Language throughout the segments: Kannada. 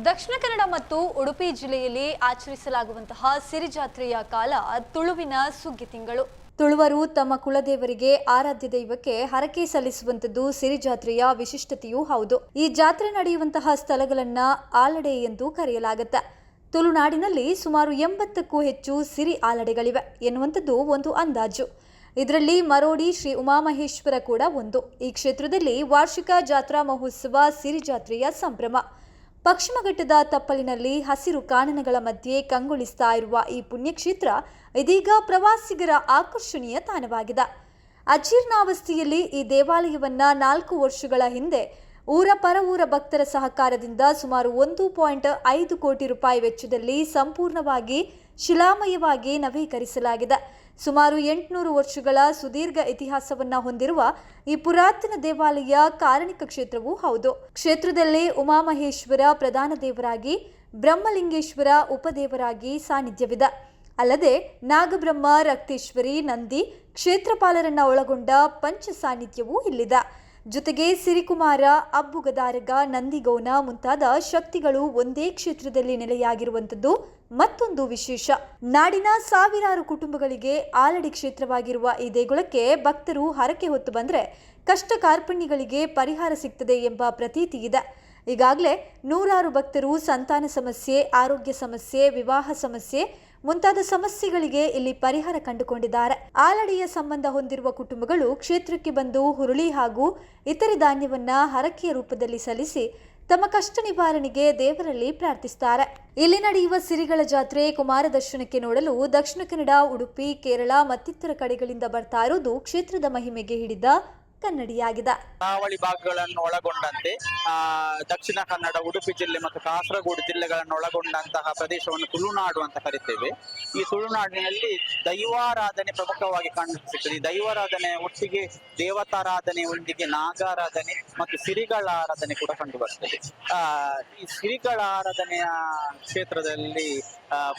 ದಕ್ಷಿಣ ಕನ್ನಡ ಮತ್ತು ಉಡುಪಿ ಜಿಲ್ಲೆಯಲ್ಲಿ ಆಚರಿಸಲಾಗುವಂತಹ ಸಿರಿ ಜಾತ್ರೆಯ ಕಾಲ ತುಳುವಿನ ಸುಗ್ಗಿ ತಿಂಗಳು. ತುಳುವರು ತಮ್ಮ ಕುಲದೇವರಿಗೆ ಆರಾಧ್ಯ ದೈವಕ್ಕೆ ಹರಕೆ ಸಲ್ಲಿಸುವಂತದ್ದು ಸಿರಿ ಜಾತ್ರೆಯ ವಿಶಿಷ್ಟತೆಯೂ ಹೌದು. ಈ ಜಾತ್ರೆ ನಡೆಯುವಂತಹ ಸ್ಥಳಗಳನ್ನ ಆಲಡೆ ಎಂದು ಕರೆಯಲಾಗುತ್ತೆ. ತುಳುನಾಡಿನಲ್ಲಿ ಸುಮಾರು 80ಕ್ಕೂ ಹೆಚ್ಚು ಸಿರಿ ಆಲಡೆಗಳಿವೆ ಎನ್ನುವಂಥದ್ದು ಒಂದು ಅಂದಾಜು. ಇದರಲ್ಲಿ ಮರೋಡಿ ಶ್ರೀ ಉಮಾಮಹೇಶ್ವರ ಕೂಡ ಒಂದು. ಈ ಕ್ಷೇತ್ರದಲ್ಲಿ ವಾರ್ಷಿಕ ಜಾತ್ರಾ ಮಹೋತ್ಸವ ಸಿರಿ ಜಾತ್ರೆಯ ಸಂಭ್ರಮ. ಪಶ್ಚಿಮಘಟ್ಟದ ತಪ್ಪಲಿನಲ್ಲಿ ಹಸಿರು ಕಾನನಗಳ ಮಧ್ಯೆ ಕಂಗೊಳಿಸ್ತಾ ಇರುವ ಈ ಪುಣ್ಯಕ್ಷೇತ್ರ ಇದೀಗ ಪ್ರವಾಸಿಗರ ಆಕರ್ಷಣೀಯ ತಾಣವಾಗಿದೆ. ಅಜೀರ್ಣಾವಸ್ಥೆಯಲ್ಲಿ ಈ ದೇವಾಲಯವನ್ನ 4 ವರ್ಷಗಳ ಹಿಂದೆ ಊರ ಪರವೂರ ಭಕ್ತರ ಸಹಕಾರದಿಂದ ಸುಮಾರು 1.5 ಕೋಟಿ ರೂಪಾಯಿ ವೆಚ್ಚದಲ್ಲಿ ಸಂಪೂರ್ಣವಾಗಿ ಶಿಲಾಮಯವಾಗಿ ನವೀಕರಿಸಲಾಗಿದೆ. ಸುಮಾರು 800 ವರ್ಷಗಳ ಸುದೀರ್ಘ ಇತಿಹಾಸವನ್ನ ಹೊಂದಿರುವ ಈ ಪುರಾತನ ದೇವಾಲಯ ಕಾರಣಿಕ ಕ್ಷೇತ್ರವೂ ಹೌದು. ಕ್ಷೇತ್ರದಲ್ಲಿ ಉಮಾಮಹೇಶ್ವರ ಪ್ರಧಾನ ದೇವರಾಗಿ, ಬ್ರಹ್ಮಲಿಂಗೇಶ್ವರ ಉಪದೇವರಾಗಿ ಸಾನ್ನಿಧ್ಯವಿದೆ. ಅಲ್ಲದೆ ನಾಗಬ್ರಹ್ಮ, ರಕ್ತೇಶ್ವರಿ, ನಂದಿ, ಕ್ಷೇತ್ರಪಾಲರನ್ನ ಒಳಗೊಂಡ ಪಂಚ ಸಾನ್ನಿಧ್ಯವೂ ಇಲ್ಲಿದೆ. ಜೊತೆಗೆ ಸಿರಿಕುಮಾರ, ಅಬ್ಬುಗದಾರಗ, ನಂದಿಗೌನ ಮುಂತಾದ ಶಕ್ತಿಗಳು ಒಂದೇ ಕ್ಷೇತ್ರದಲ್ಲಿ ನೆಲೆಯಾಗಿರುವಂಥದ್ದು ಮತ್ತೊಂದು ವಿಶೇಷ. ನಾಡಿನ ಸಾವಿರಾರು ಕುಟುಂಬಗಳಿಗೆ ಆಲಡಿ ಕ್ಷೇತ್ರವಾಗಿರುವ ಈ ದೇಗುಲಕ್ಕೆ ಭಕ್ತರು ಹರಕೆ ಹೊತ್ತು ಬಂದರೆ ಕಷ್ಟ ಕಾರ್ಪಣ್ಯಗಳಿಗೆ ಪರಿಹಾರ ಸಿಗ್ತದೆ ಎಂಬ ಪ್ರತೀತಿ ಇದೆ. ಈಗಾಗಲೇ ನೂರಾರು ಭಕ್ತರು ಸಂತಾನ ಸಮಸ್ಯೆ, ಆರೋಗ್ಯ ಸಮಸ್ಯೆ, ವಿವಾಹ ಸಮಸ್ಯೆ ಮುಂತಾದ ಸಮಸ್ಯೆಗಳಿಗೆ ಇಲ್ಲಿ ಪರಿಹಾರ ಕಂಡುಕೊಂಡಿದ್ದಾರೆ. ಆಲಡಿಯ ಸಂಬಂಧ ಹೊಂದಿರುವ ಕುಟುಂಬಗಳು ಕ್ಷೇತ್ರಕ್ಕೆ ಬಂದು ಹುರುಳಿ ಹಾಗೂ ಇತರೆ ಧಾನ್ಯವನ್ನ ಹರಕೆಯ ರೂಪದಲ್ಲಿ ಸಲ್ಲಿಸಿ ತಮ್ಮ ಕಷ್ಟ ನಿವಾರಣೆಗೆ ದೇವರಲ್ಲಿ ಪ್ರಾರ್ಥಿಸುತ್ತಾರೆ. ಇಲ್ಲಿ ನಡೆಯುವ ಸಿರಿಗಳ ಜಾತ್ರೆ ಕುಮಾರ ದರ್ಶನಕ್ಕೆ ನೋಡಲು ದಕ್ಷಿಣ ಕನ್ನಡ, ಉಡುಪಿ, ಕೇರಳ ಮತ್ತಿತರ ಕಡೆಗಳಿಂದ ಬರ್ತಾ ಇರೋದು ಕ್ಷೇತ್ರದ ಮಹಿಮೆಗೆ ಹಿಡಿದ ಕನ್ನಡಿಯಾಗಿದೆ. ಕರಾವಳಿ ಭಾಗಗಳನ್ನು ಒಳಗೊಂಡಂತೆ ದಕ್ಷಿಣ ಕನ್ನಡ, ಉಡುಪಿ ಜಿಲ್ಲೆ ಮತ್ತು ಕಾಸರಗೋಡು ಜಿಲ್ಲೆಗಳನ್ನು ಒಳಗೊಂಡಂತಹ ಪ್ರದೇಶವನ್ನು ತುಳುನಾಡು ಅಂತ ಕರಿತೇವೆ. ಈ ತುಳುನಾಡಿನಲ್ಲಿ ದೈವಾರಾಧನೆ ಪ್ರಮುಖವಾಗಿ ಕಾಣಿಸುತ್ತದೆ. ಈ ದೈವಾರಾಧನೆ ಒಟ್ಟಿಗೆ ದೇವತಾರಾಧನೆ, ಒಟ್ಟಿಗೆ ನಾಗಾರಾಧನೆ ಮತ್ತು ಸಿರಿಗಳ ಆರಾಧನೆ ಕೂಡ ಕಂಡು ಬರ್ತದೆ. ಈ ಸಿರಿಗಳ ಆರಾಧನೆಯ ಕ್ಷೇತ್ರದಲ್ಲಿ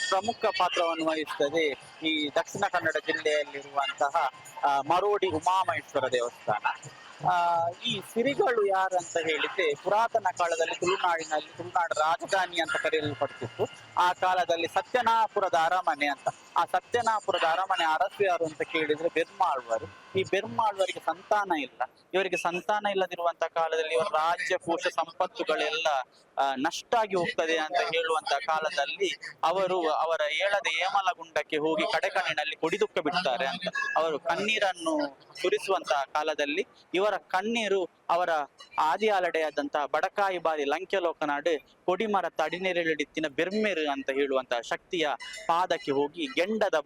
ಪ್ರಮುಖ ಪಾತ್ರವನ್ನು ವಹಿಸುತ್ತದೆ ಈ ದಕ್ಷಿಣ ಕನ್ನಡ ಜಿಲ್ಲೆಯಲ್ಲಿರುವಂತಹ ಮರೋಡಿ ಉಮಾಮಹೇಶ್ವರ ದೇವಸ್ಥಾನ. ಈ ಸಿರಿಗಳು ಯಾರಂತ ಹೇಳಿದ್ರೆ, ಪುರಾತನ ಕಾಲದಲ್ಲಿ ತುಳುನಾಡು ರಾಜಧಾನಿ ಅಂತ ಕರೆಯಲ್ಪಡ್ತಿತ್ತು. ಆ ಕಾಲದಲ್ಲಿ ಸತ್ಯನಾಪುರದ ಅರಮನೆ ಅಂತ. ಆ ಸತ್ಯನಾಪುರದ ಅರಮನೆ ಅರಸು ಯಾರು ಅಂತ ಕೇಳಿದ್ರೆ ಬೆರ್ಮಾಳ್ವರು. ಈ ಬೆರ್ಮಾಳ್ವರಿಗೆ ಸಂತಾನ ಇಲ್ಲ. ಇವರಿಗೆ ಸಂತಾನ ಇಲ್ಲದಿರುವಂತಹ ಕಾಲದಲ್ಲಿ ಇವರ ರಾಜ್ಯ ಕೋಶ ಸಂಪತ್ತುಗಳೆಲ್ಲ ನಷ್ಟ ಆಗಿ ಹೋಗ್ತದೆ ಅಂತ ಹೇಳುವಂತ ಕಾಲದಲ್ಲಿ ಅವರು ಅವರ ಏಳದ ಏಮಲಗುಂಡಕ್ಕೆ ಹೋಗಿ ಕಡೆಕಣ್ಣಿನಲ್ಲಿ ಕೊಡಿದುಕ್ಕ ಬಿಡ್ತಾರೆ ಅಂತ. ಅವರು ಕಣ್ಣೀರನ್ನು ಸುರಿಸುವಂತಹ ಕಾಲದಲ್ಲಿ ಇವರ ಕಣ್ಣೀರು ಅವರ ಆದಿ ಆಲಡೆಯಾದಂತಹ ಬಡಕಾಯಿ ಬಾರಿ ಲಂಕೆಲೋಕನಾಡು ಕೊಡಿಮರ ತಡಿನೆರೆಳಿತ್ತಿನ ಬೆರ್ಮೆರು ಅಂತ ಹೇಳುವಂತಹ ಶಕ್ತಿಯ ಪಾದಕ್ಕೆ ಹೋಗಿ ಗೆಂಡದ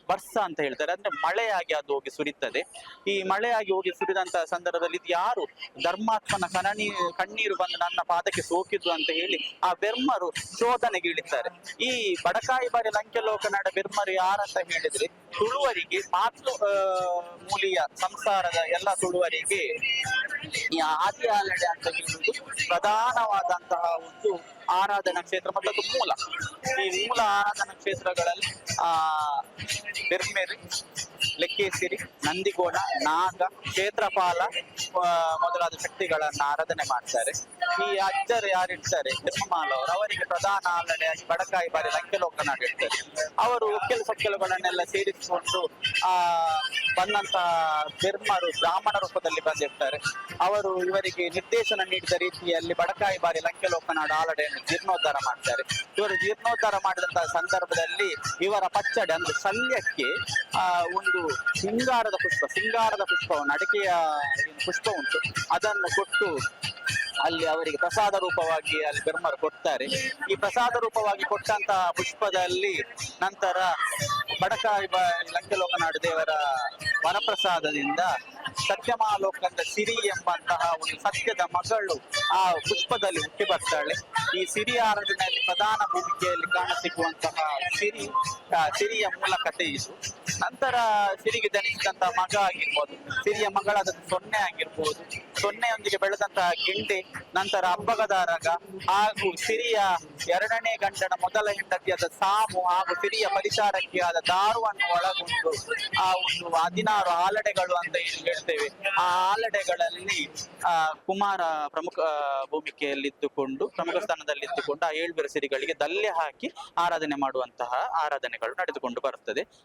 ಬರ್ಸ ಅಂತ ಹೇಳ್ತಾರೆ. ಅಂದ್ರೆ ಮಳೆಯಾಗಿ ಅದು ಹೋಗಿ ಸುರಿತದೆ. ಈ ಮಳೆಯಾಗಿ ಹೋಗಿ ಸುರಿದಂತಹ ಸಂದರ್ಭದಲ್ಲಿ ಇದು ಯಾರು ಧರ್ಮಾತ್ಮನ ಕಣ್ಣೀರು ಬಂದು ನನ್ನ ಪಾದಕ್ಕೆ ಸೋಕಿದ್ದು ಅಂತ ಹೇಳಿ ಆ ಬೆರ್ಮರು ಶೋಧನೆಗೆ ಇಳಿತಾರೆ. ಈ ಬಡಕಾಯಿ ಬಾರಿ ಲಂಕೆಲೋಕನಾಡ ಬೆರ್ಮರು ಯಾರಂತ ಹೇಳಿದ್ರೆ, ತುಳುವರಿಗೆ ಮಾತೃ ಮೂಲಿಯ ಸಂಸಾರದ ಎಲ್ಲ ತುಳುವರಿಗೆ ಈ ಆದಿ ಆಲಡೆ ಅಂತ ಹೇಳುವುದು ಪ್ರಧಾನವಾದಂತಹ ಒಂದು ಆರಾಧನಾ ಕ್ಷೇತ್ರ ಮತ್ತು ಅದು ಮೂಲ. ಈ ಮೂಲ ಆರಾಧನಾ ಕ್ಷೇತ್ರಗಳಲ್ಲಿ ಬೆರ್ಮೆರಿ, ಲೆಕ್ಕೇಸಿರಿ, ನಂದಿಗೋಣ, ನಾಗ, ಕ್ಷೇತ್ರಪಾಲ ಮೊದಲಾದ ಶಕ್ತಿಗಳನ್ನ ಆರಾಧನೆ ಮಾಡ್ತಾರೆ. ಈ ಅಜ್ಜರು ಯಾರಿರ್ತಾರೆ ಬೆರ್ಮಾಲವರು, ಅವರಿಗೆ ಪ್ರಧಾನ ಆಲಡೆಯಾಗಿ ಬಡಕಾಯಿ ಬಾರಿ ಲಂಕೆಲೋಕನಾಡು ಇರ್ತಾರೆ. ಅವರು ಒಕ್ಕೆಲು ಸೊಕ್ಕೆಲುಗಳನ್ನೆಲ್ಲ ಸೇರಿಸಿಕೊಂಡು ಬಂದಂತ ಬೆರ್ಮರು ಬ್ರಾಹ್ಮಣ ರೂಪದಲ್ಲಿ ಬಂದಿರ್ತಾರೆ. ಅವರು ಇವರಿಗೆ ನಿರ್ದೇಶನ ನೀಡಿದ ರೀತಿಯಲ್ಲಿ ಬಡಕಾಯಿ ಬಾರಿ ಲಂಕೆಲೋಕನಾಡು ಆಲಡೆಯನ್ನು ಜೀರ್ಣೋದ್ಧಾರ ಮಾಡ್ತಾರೆ. ಇವರು ಜೀರ್ಣೋದ್ಧಾರ ಮಾಡಿದಂತಹ ಸಂದರ್ಭದಲ್ಲಿ ಇವರ ಪಚ್ಚಡೆ ಅಂದ್ರೆ ಶಲ್ಯಕ್ಕೆ ಒಂದು ಸಿಂಗಾರದ ಪುಷ್ಪವನ್ನು, ಅಡಿಕೆಯ ಪುಷ್ಪ ಉಂಟು, ಅದನ್ನು ಕೊಟ್ಟು ಅಲ್ಲಿ ಅವರಿಗೆ ಪ್ರಸಾದ ರೂಪವಾಗಿ ಅಲ್ಲಿ ಬೆರ್ಮರು ಕೊಡ್ತಾರೆ. ಈ ಪ್ರಸಾದ ರೂಪವಾಗಿ ಕೊಟ್ಟಂತಹ ಪುಷ್ಪದಲ್ಲಿ ನಂತರ ಬಡಕಾಯಿ ಲಂಕೆಲೋಕನಾಡು ದೇವರ ವರಪ್ರಸಾದದಿಂದ ಸತ್ಯಮಾಲೋಕಂದ ಸಿರಿ ಎಂಬಂತಹ ಒಂದು ಸತ್ಯದ ಮಗಳು ಆ ಪುಷ್ಪದಲ್ಲಿ ಹುಟ್ಟಿ ಬರ್ತಾಳೆ. ಈ ಸಿರಿ ಆರಾಧನೆಯಲ್ಲಿ ಪ್ರಧಾನ ಭೂಮಿಕೆಯಲ್ಲಿ ಕಾಣಸಿಗುವಂತಹ ಸಿರಿಯ ಮೂಲ ಕಥೆ ಇದು. ನಂತರ ಸಿರಿಗೆ ಜನಿಸಿದಂತಹ ಮಗ ಆಗಿರ್ಬೋದು, ಸಿರಿಯ ಮಗಳಾದ ಸೊನ್ನೆ ಆಗಿರ್ಬೋದು, ಸೊನ್ನೆಯೊಂದಿಗೆ ಬೆಳೆದಂತಹ ಗಿಂಡಿ, ನಂತರ ಅಬ್ಬಗದ ರಗ ಹಾಗೂ ಸಿರಿಯ ಎರಡನೇ ಗಂಟನ ಮೊದಲ ಹೆಂಡತಿಯಾದ ಸಾಮು ಹಾಗೂ ಸಿರಿಯ ಪರಿಚಾರಕ್ಕೆ ಆದ ದಾರುವನ್ನು ಒಳಗೊಂಡು ಆ ಒಂದು 16 ಆಲಡೆಗಳು ಅಂತ ಏನು ಹೇಳ್ತೇವೆ, ಆ ಆಲಡೆಗಳಲ್ಲಿ ಕುಮಾರ ಪ್ರಮುಖ ಭೂಮಿಕೆಯಲ್ಲಿದ್ದುಕೊಂಡು ಪ್ರಮುಖ ಸ್ಥಾನದಲ್ಲಿದ್ದುಕೊಂಡು ಆ 7 ಸಿರಿಗಳಿಗೆ ದಲ್ಲೆ ಹಾಕಿ ಆರಾಧನೆ ಮಾಡುವಂತಹ ಆರಾಧನೆಗಳು ನಡೆದುಕೊಂಡು ಬರುತ್ತದೆ.